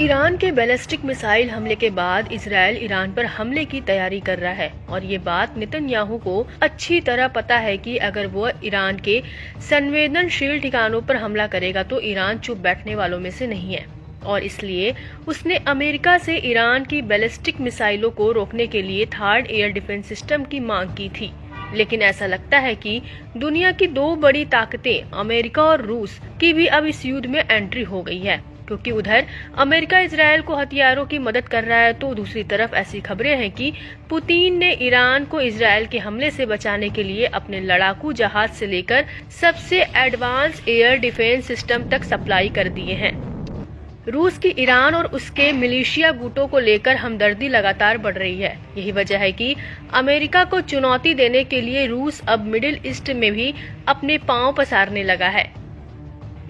Iran के ballistic missile हमले के बाद इजराइल ईरान पर हमले की तैयारी कर रहा है और ये बात नेतन्याहू को अच्छी तरह पता है कि अगर वो ईरान के संवेदनशील ठिकानों पर हमला करेगा तो ईरान चुप बैठने वालों में से नहीं है और इसलिए उसने अमेरिका से ईरान की बैलिस्टिक मिसाइलों को रोकने के लिए थर्ड एयर डिफेंस सिस्टम की मांग की थी। लेकिन ऐसा लगता है कि दुनिया की दो बड़ी ताकतें अमेरिका और रूस की भी अब इस युद्ध में एंट्री हो गई है, क्योंकि उधर अमेरिका इजराइल को हथियारों की मदद कर रहा है तो दूसरी तरफ ऐसी खबरें हैं कि पुतिन ने ईरान को इजराइल के हमले से बचाने के लिए अपने लड़ाकू जहाज से लेकर सबसे एडवांस एयर डिफेंस सिस्टम तक सप्लाई कर दिए हैं। रूस की ईरान और उसके मिलिशिया गुटों को लेकर हमदर्दी लगातार बढ़ रही है। यही वजह है कि अमेरिका को चुनौती देने के लिए रूस अब मिडिल ईस्ट में भी अपने पांव पसारने लगा है।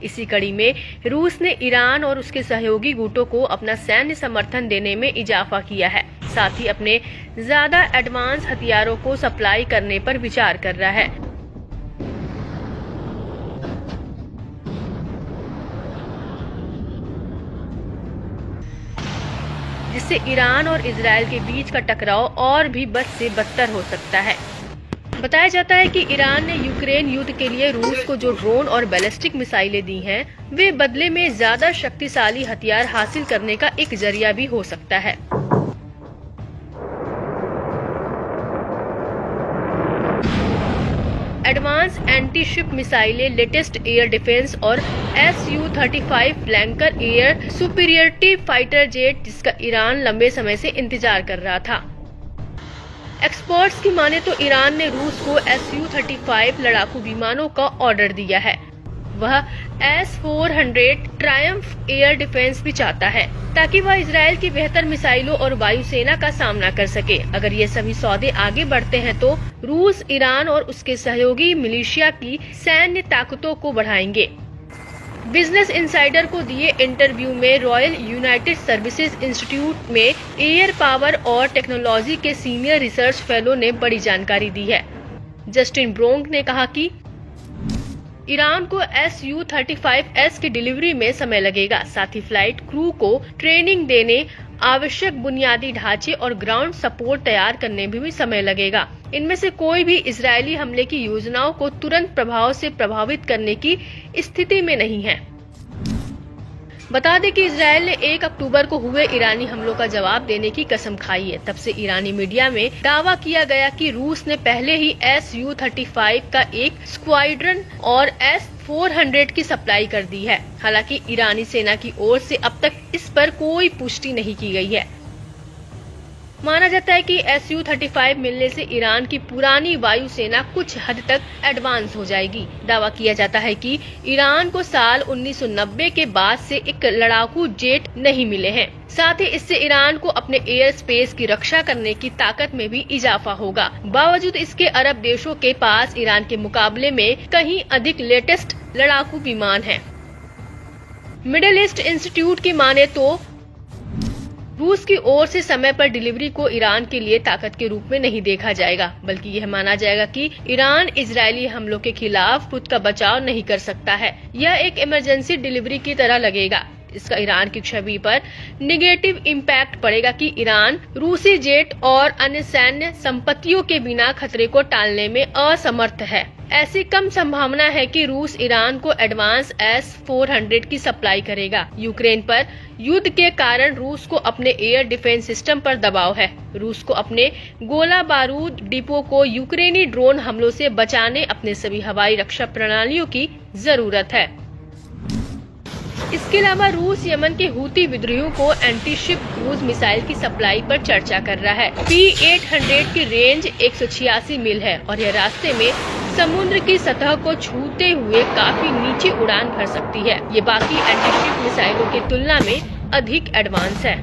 इसी कड़ी में रूस ने ईरान और उसके सहयोगी गुटों को अपना सैन्य समर्थन देने में इजाफा किया है, साथ ही अपने ज्यादा एडवांस हथियारों को सप्लाई करने पर विचार कर रहा है। जिससे ईरान और इजराइल के बीच का टकराव और भी बद से बदतर हो सकता है। बताया जाता है कि ईरान ने यूक्रेन युद्ध के लिए रूस को जो ड्रोन और बैलिस्टिक मिसाइलें दी हैं, वे बदले में ज्यादा शक्तिशाली हथियार हासिल करने का एक जरिया भी हो सकता है। एडवांस एंटी शिप मिसाइलें, लेटेस्ट एयर डिफेंस और Su-35 flanker air superiority fighter jet, जिसका ईरान लंबे समय से इंतजार कर रहा था। एक्सपर्ट्स की माने तो ईरान ने रूस को Su-35 लड़ाकू विमानों का ऑर्डर दिया है। वह S-400 ट्रायम्फ एयर डिफेंस भी चाहता है ताकि वह इजराइल की बेहतर मिसाइलों और वायुसेना का सामना कर सके। अगर ये सभी सौदे आगे बढ़ते हैं तो रूस ईरान और उसके सहयोगी मिलिशिया की सैन्य ताकतों को बढ़ाएंगे। बिजनेस इनसाइडर को दिए इंटरव्यू में रॉयल यूनाइटेड सर्विसेज इंस्टीट्यूट में एयर पावर और टेक्नोलॉजी के सीनियर रिसर्च फेलो ने बड़ी जानकारी दी है। जस्टिन ब्रोंग ने कहा कि ईरान को Su-35S की डिलीवरी में समय लगेगा, साथ ही फ्लाइट क्रू को ट्रेनिंग देने, आवश्यक बुनियादी ढांचे और ग्राउंड सपोर्ट तैयार करने में भी समय लगेगा। इनमें से कोई भी इजरायली हमले की योजनाओं को तुरंत प्रभाव से प्रभावित करने की स्थिति में नहीं है। बता दें कि इजरायल ने 1 अक्टूबर को हुए ईरानी हमलों का जवाब देने की कसम खाई है। तब से ईरानी मीडिया में दावा किया गया कि रूस ने पहले ही Su-35 का एक स्क्वाड्रन और S-400 की सप्लाई कर दी है। हालांकि ईरानी सेना की ओर से अब तक इस पर कोई पुष्टि नहीं की गई है। माना जाता है कि Su-35 मिलने से ईरान की पुरानी वायुसेना कुछ हद तक एडवांस हो जाएगी। दावा किया जाता है कि ईरान को साल 1990 के बाद से एक लड़ाकू जेट नहीं मिले हैं। साथ ही इससे ईरान को अपने एयर स्पेस की रक्षा करने की ताकत में भी इजाफा होगा। बावजूद इसके अरब देशों के पास ईरान के मुकाबले में कहीं अधिक लेटेस्ट लड़ाकू विमान हैं। मिडिल ईस्ट इंस्टीट्यूट की माने तो रूस की ओर से समय पर डिलीवरी को ईरान के लिए ताकत के रूप में नहीं देखा जाएगा, बल्कि यह माना जाएगा कि ईरान इजरायली हमलों के खिलाफ खुद का बचाव नहीं कर सकता है। यह एक इमरजेंसी डिलीवरी की तरह लगेगा। इसका ईरान की छवि पर निगेटिव इम्पैक्ट पड़ेगा कि ईरान रूसी जेट और अन्य सैन्य संपत्तियों के बिना खतरे को टालने में असमर्थ है। ऐसी कम संभावना है कि रूस ईरान को एडवांस S-400 की सप्लाई करेगा। यूक्रेन पर युद्ध के कारण रूस को अपने एयर डिफेंस सिस्टम पर दबाव है। रूस को अपने गोला बारूद डिपो को यूक्रेनी ड्रोन हमलों से बचाने अपने सभी हवाई रक्षा प्रणालियों की जरूरत है। इसके अलावा रूस यमन के हूती विद्रोहियों को एंटी शिप क्रूज मिसाइल की सप्लाई पर चर्चा कर रहा है। P-800 की रेंज 186 मील है और यह रास्ते में समुद्र की सतह को छूते हुए काफी नीचे उड़ान भर सकती है। ये बाकी एंटी शिप मिसाइलों की तुलना में अधिक एडवांस है।